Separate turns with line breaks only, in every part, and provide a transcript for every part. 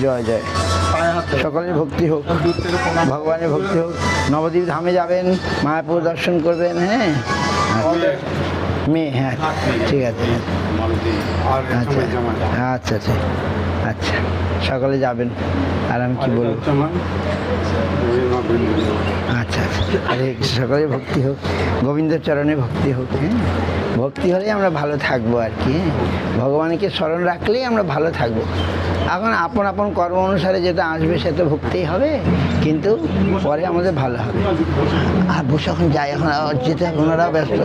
জয় জয়। সকলের ভক্তি হোক, ভগবানের ভক্তি হোক। নবদ্বীপ ধামে যাবেন, মায়াপুর দর্শন করবেন। হ্যাঁ মেয়ে, হ্যাঁ ঠিক আছে। আচ্ছা আচ্ছা আচ্ছা আচ্ছা, সকলে যাবেন। আর আমি কি বলবো? আচ্ছা আচ্ছা, আরে সকলে ভক্তি হোক, গোবিন্দের চরণে ভক্তি হোক। হ্যাঁ, ভক্তি হলেই আমরা ভালো থাকবো আর কি। হ্যাঁ, ভগবানকে স্মরণ রাখলেই আমরা ভালো থাকবো। এখন আপন আপন কর্ম অনুসারে যেটা আসবে সেটা ভুগতেই হবে, কিন্তু পরে আমাদের ভালো হবে। আর বসে এখন যাই, এখন যেতে হবে, ওনারাও ব্যস্ত।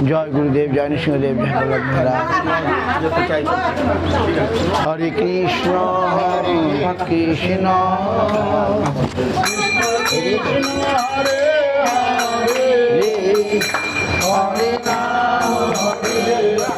জয় গুরুদেব, জয় নৃসিংহদেব, জয় বল্লভ মহারাজ। হরে কৃষ্ণ হরে কৃষ্ণ কৃষ্ণ হরে হরে হরে রাম হরে রাম রাম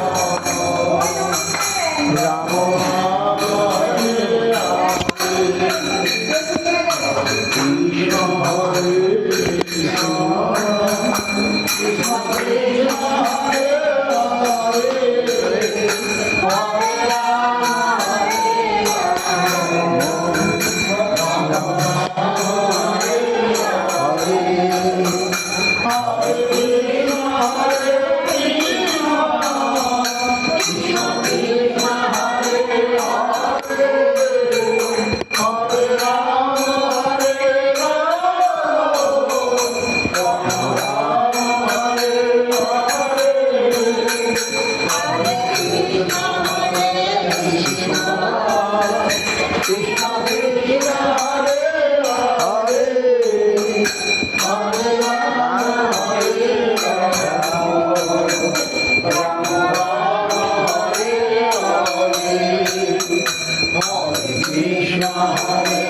হরে কৃষ্ণ হরে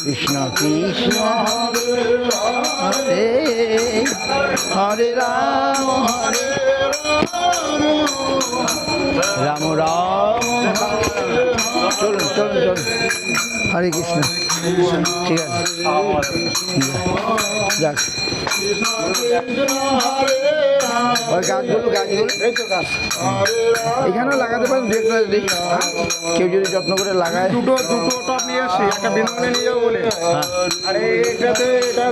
কৃষ্ণ কৃষ্ণ হরে হরে রাম হরে রাম রাম। চলুন চলুন চলুন, হরে কৃষ্ণ। ঠিক আছে, যাক ওই গাছগুলো এই তো গাছ এখানেও লাগাতে পারেন, দু একটা যদি কেউ যদি যত্ন করে লাগায়। দুটো টপ নিয়ে আসি, একটা বেলুনে নিয়ে যাবো বলে। আরে এটাতে এটা